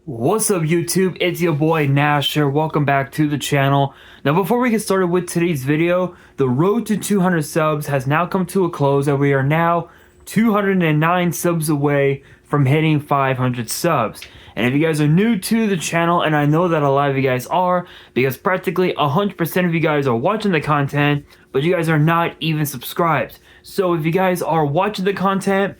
What's up YouTube, it's your boy Nash here, welcome back to the channel. Now before we get started with today's video, the road to 200 subs has now come to a close and we are now 209 subs away from hitting 500 subs. And if you guys are new to the channel, and I know that a lot of you guys are, because practically 100% of you guys are watching the content, but you guys are not even subscribed. So if you guys are watching the content,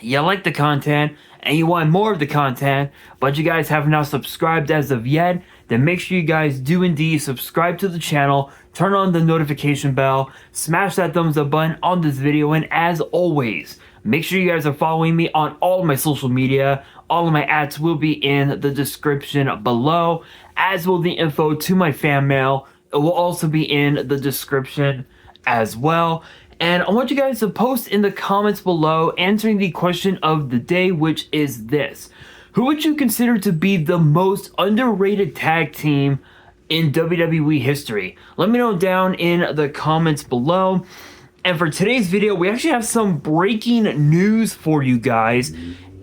you like the content, and you want more of the content, but you guys have not subscribed as of yet, then make sure you guys do indeed subscribe to the channel, turn on the notification bell, smash that thumbs up button on this video, and as always, make sure you guys are following me on all of my social media. All of my ads will be in the description below, as will the info to my fan mail. It will also be in the description as well. And I want you guys to post in the comments below answering the question of the day, which is this: who would you consider to be the most underrated tag team in WWE history? Let me know down in the comments below. And for today's video, we actually have some breaking news for you guys.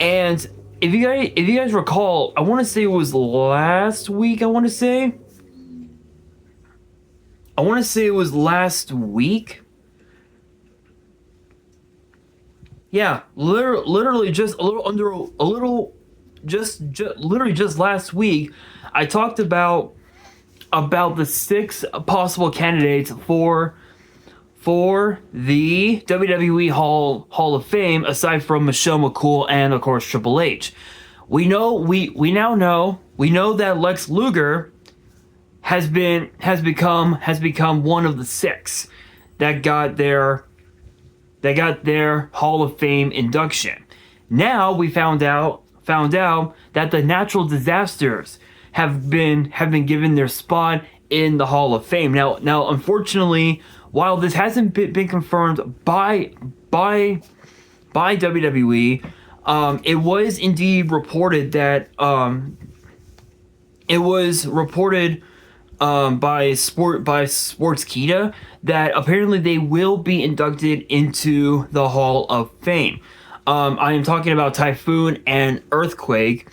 And if you guys recall, I want to say it was last week, I want to say it was last week. Yeah, literally just literally just last week, I talked about the 6 possible candidates for the WWE Hall of Fame, aside from Michelle McCool and of course Triple H. We now know that Lex Luger has become one of the 6 that got their Hall of Fame induction. Now we found out that the natural disasters have been given their spot in the Hall of Fame. Now unfortunately, while this hasn't been confirmed by WWE, it was indeed reported that by Sportskeeda that apparently they will be inducted into the Hall of Fame. I am talking about Typhoon and Earthquake.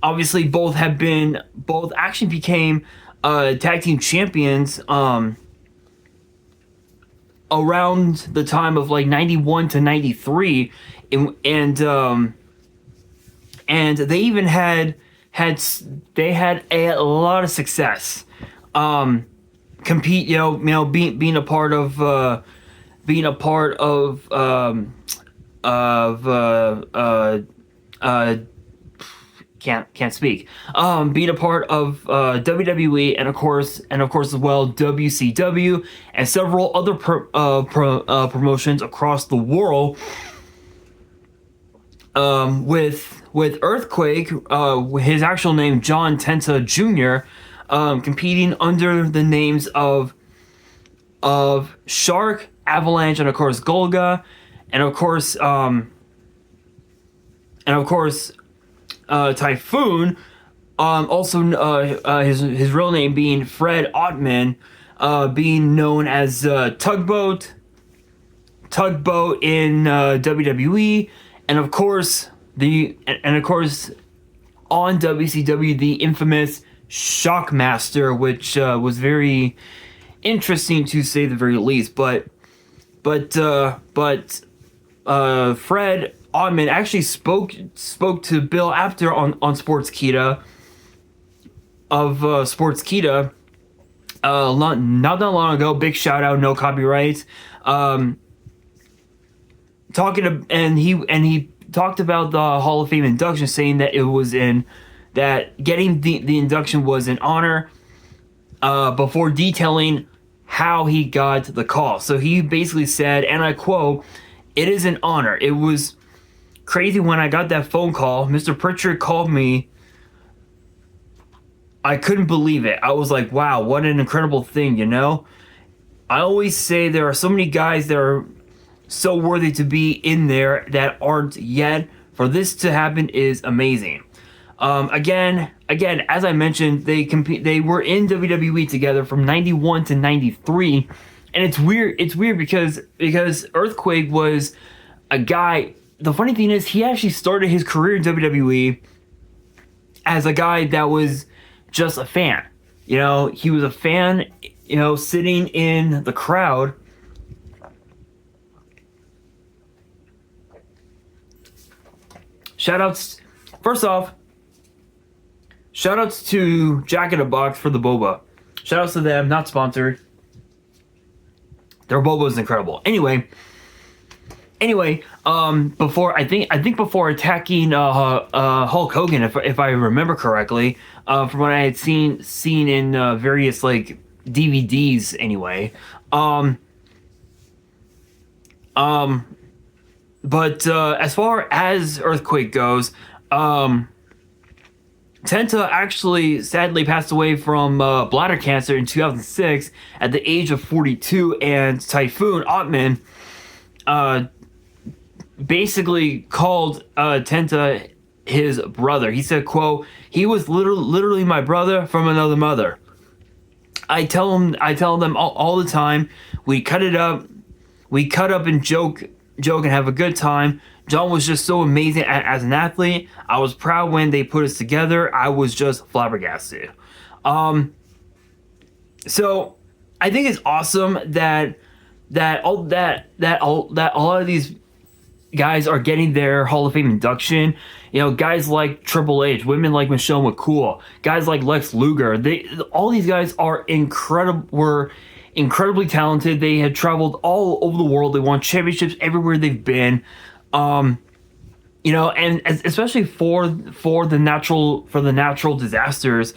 Obviously, both actually became tag team champions around the time of like 91 to 93, and they even had a lot of success. Being a part of can't speak. Being a part of WWE and of course as well WCW and several other promotions across the world. With Earthquake, his actual name John Tenta Jr., competing under the names of Shark, Avalanche, and of course Golga, and of course Typhoon. Also, his real name being Fred Ottman, being known as Tugboat in WWE, and of course on WCW the infamous Shockmaster, which was very interesting to say the very least. But Fred Ottman actually spoke to Bill Apter on Sportskeeda of Sportskeeda not that long ago. Big shout out, no copyrights. He talked about the Hall of Fame induction, saying that getting the induction was an honor, before detailing how he got the call. So he basically said, and I quote, "It is an honor. It was crazy when I got that phone call. Mr. Pritchard called me. I couldn't believe it. I was like, wow, what an incredible thing, you know? I always say there are so many guys that are so worthy to be in there that aren't yet. For this to happen is amazing." Again, as I mentioned, they were in WWE together from 91 to 93, and it's weird because Earthquake was a guy. The funny thing is, he actually started his career in WWE as a guy that was just a fan. You know, he was a fan, you know, sitting in the crowd. Shoutouts, first off, shoutouts to Jack in the Box for the boba. Shoutouts to them, not sponsored. Their boba is incredible. Anyway, before attacking Hulk Hogan, if I remember correctly, from what I had seen in various like DVDs anyway. But as far as Earthquake goes, Tenta actually sadly passed away from bladder cancer in 2006 at the age of 42, and Typhoon Ottman basically called Tenta his brother. He said, quote, "He was literally my brother from another mother. I tell them all the time, we cut up and joke and have a good time. John was just so amazing as an athlete. I was proud when they put us together. I was just flabbergasted." So I think it's awesome that a lot of these guys are getting their Hall of Fame induction. You know, guys like Triple H, women like Michelle McCool, guys like Lex Luger. All these guys are were incredibly talented. They had traveled all over the world. They won championships everywhere they've been. You know, and especially for the natural disasters,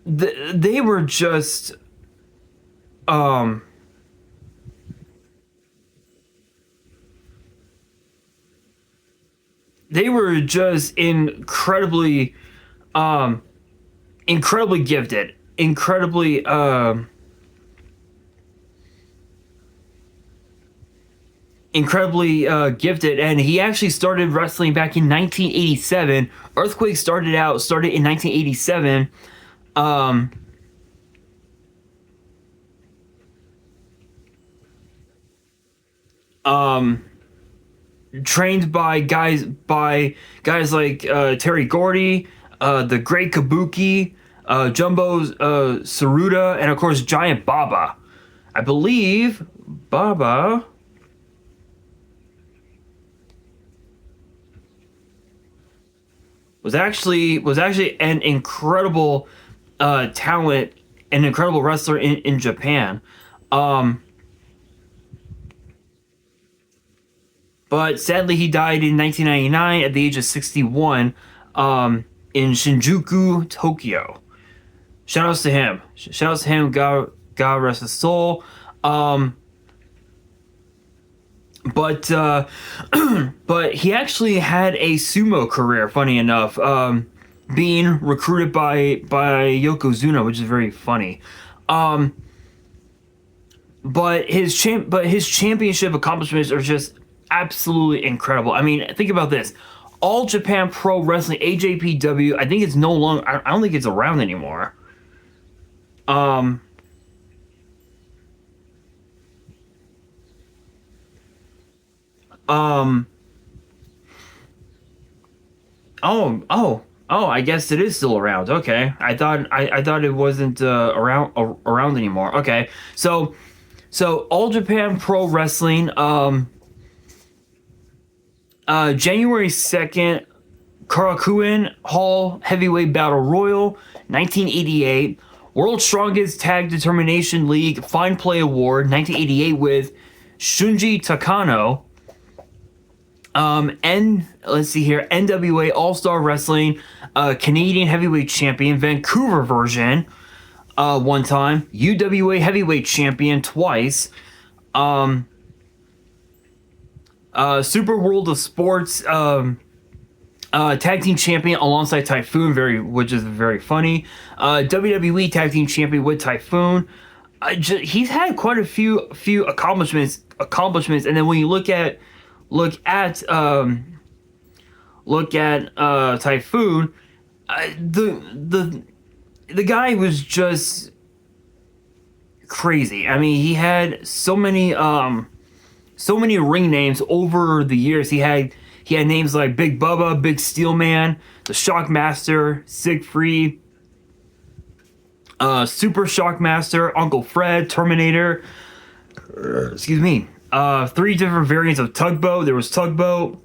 they were just incredibly gifted, gifted, and he actually started wrestling back in 1987. Earthquake started in 1987. Trained by guys like Terry Gordy, the Great Kabuki, Jumbo Saruda, and of course Giant Baba. I believe Baba was actually an incredible talent, an incredible wrestler in Japan. But sadly, he died in 1999 at the age of 61 in Shinjuku, Tokyo. Shoutouts to him. Shoutouts to him. God rest his soul. But he actually had a sumo career, funny enough, being recruited by Yokozuna, which is very funny. But his championship accomplishments are just absolutely incredible. I mean, think about this. All Japan Pro Wrestling, AJPW, I think it's no longer, I don't think it's around anymore. Oh, I guess it is still around. Okay. I thought it wasn't around anymore. Okay. So All Japan Pro Wrestling, January 2nd, Karakuen Hall Heavyweight Battle Royal, 1988. World's Strongest Tag Determination League Fine Play Award, 1988, with Shunji Takano. Let's see here, NWA All-Star Wrestling, Canadian Heavyweight Champion, Vancouver version, one time, UWA Heavyweight Champion twice, Super World of Sports Tag Team Champion alongside Typhoon, which is very funny. WWE Tag Team Champion with Typhoon. He's had quite a few accomplishments, and then when you look at Typhoon, the guy was just crazy. I mean, he had so many ring names over the years. He He had names like Big Bubba, Big Steel Man, the Shockmaster, Siegfried, Super Shockmaster, Uncle Fred, Terminator. Excuse me. 3 different variants of Tugboat. There was Tugboat,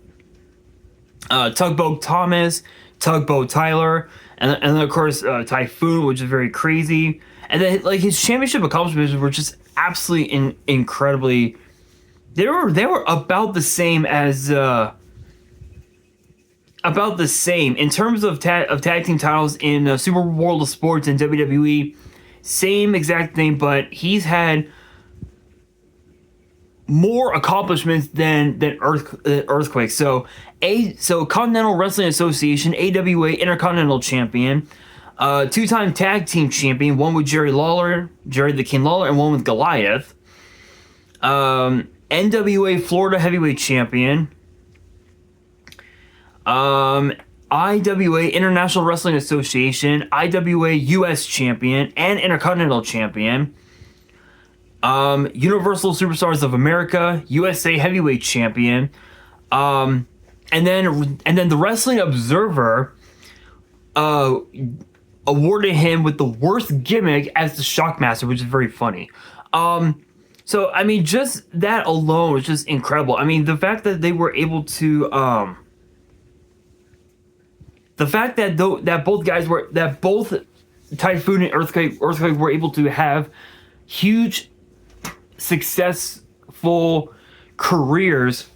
Tugboat Thomas, Tugboat Tyler, and then of course Typhoon, which is very crazy. And then like his championship accomplishments were just absolutely incredibly. They were about the same as about the same in terms of tag team titles in Super World of Sports and WWE. Same exact thing, but he's had more accomplishments than Earthquake. So Continental Wrestling Association, AWA Intercontinental Champion, 2-time tag team champion, one with Jerry the King Lawler, and one with Goliath. NWA Florida Heavyweight Champion. IWA International Wrestling Association, IWA US Champion, and Intercontinental Champion. Universal Superstars of America, USA Heavyweight Champion. And then the Wrestling Observer awarded him with the worst gimmick as the Shockmaster, which is very funny. So I mean, just that alone was just incredible. I mean, the fact that they were able to the fact that both Typhoon and Earthquake were able to have huge successful careers,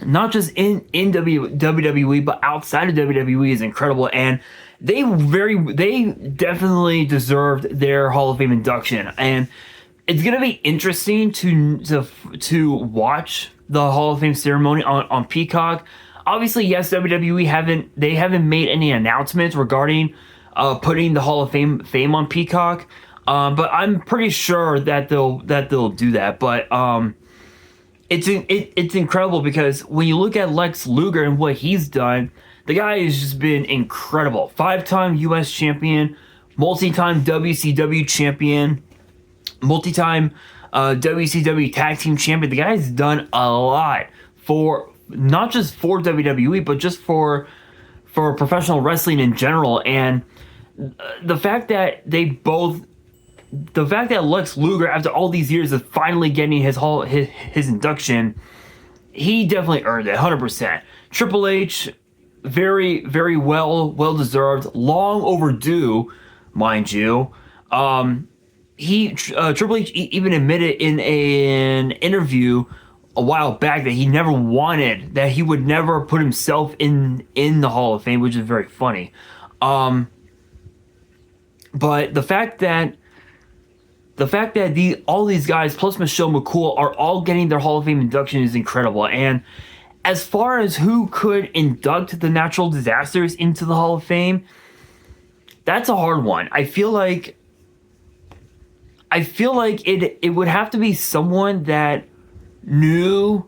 not just in WWE but outside of WWE, is incredible, and they definitely deserved their Hall of Fame induction. And it's gonna be interesting to watch the Hall of Fame ceremony on Peacock. Obviously, yes, WWE haven't made any announcements regarding putting the Hall of Fame on Peacock. But I'm pretty sure that they'll do that. But it's incredible because when you look at Lex Luger and what he's done, the guy has just been incredible. 5-time US champion, multi-time WCW champion, multi-time WCW tag team champion. The guy's done a lot for not just for WWE, but just for professional wrestling in general. And the fact that Lex Luger, after all these years of finally getting his induction, he definitely earned it, 100%. Triple H, very, very well deserved, long overdue, mind you. Triple H even admitted in an interview a while back that he would never put himself in the Hall of Fame, which is very funny. But the fact that all these guys plus Michelle McCool are all getting their Hall of Fame induction is incredible. And as far as who could induct the Natural Disasters into the Hall of Fame, that's a hard one. I feel like it would have to be someone that knew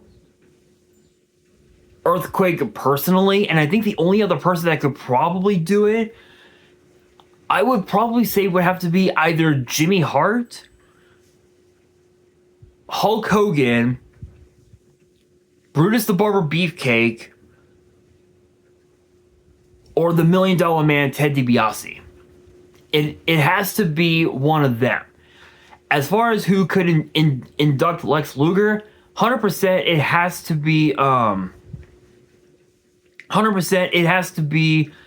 Earthquake personally, and I think the only other person that could probably do it, I would probably say, would have to be either Jimmy Hart, Hulk Hogan, Brutus the Barber Beefcake, or the $1 Million Man Ted DiBiase. It has to be one of them. As far as who could induct Lex Luger, 100% it has to be 100% it has to be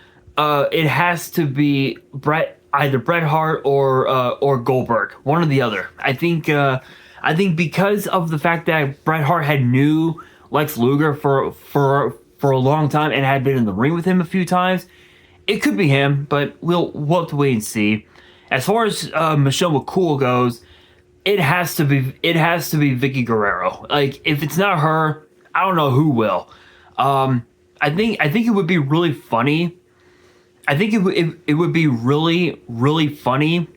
either Bret Hart or Goldberg, one or the other. I think because of the fact that Bret Hart had knew Lex Luger for a long time and had been in the ring with him a few times, it could be him, but we'll have to wait and see. As far as Michelle McCool goes, it has to be Vicky Guerrero. Like, if it's not her, I don't know who will. I think it would be really funny. I think it would be really, really funny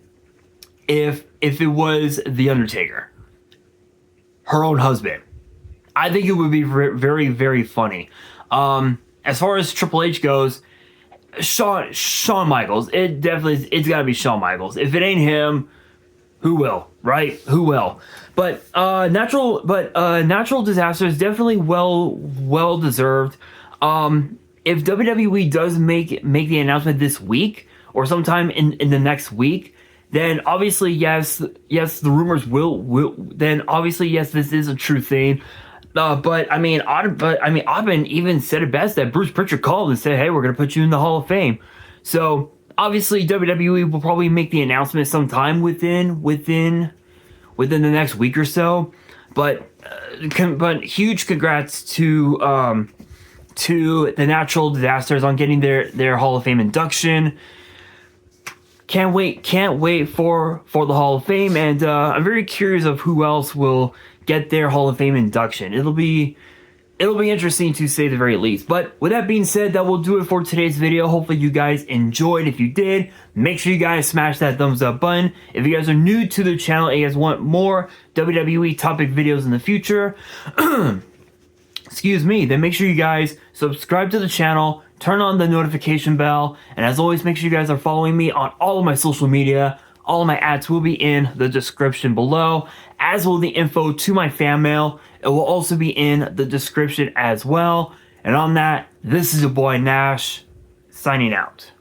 if it was The Undertaker, her own husband. I think it would be very, very funny. As far as Triple H goes, Shawn Michaels. It's got to be Shawn Michaels. If it ain't him, who will? Right? Who will? But natural disasters definitely well deserved. If WWE does make the announcement this week or sometime in the next week, then obviously yes, the rumors will then obviously yes, this is a true thing. But I mean, Ottman even said it best that Bruce Pritchard called and said, "Hey, we're gonna put you in the Hall of Fame." So obviously WWE will probably make the announcement sometime within the next week or so. But huge congrats to the Natural Disasters on getting their Hall of Fame induction. Can't wait for the Hall of Fame, and I'm very curious of who else will get their Hall of Fame induction. It'll be interesting to say the very least. But with that being said, that will do it for today's video. Hopefully you guys enjoyed. If you did, make sure you guys smash that thumbs up button. If you guys are new to the channel and you guys want more WWE topic videos in the future, excuse me, then make sure you guys subscribe to the channel, turn on the notification bell, and as always, make sure you guys are following me on all of my social media. All of my ads will be in the description below, as will the info to my fan mail. It will also be in the description as well. And on that, this is your boy Nash, signing out.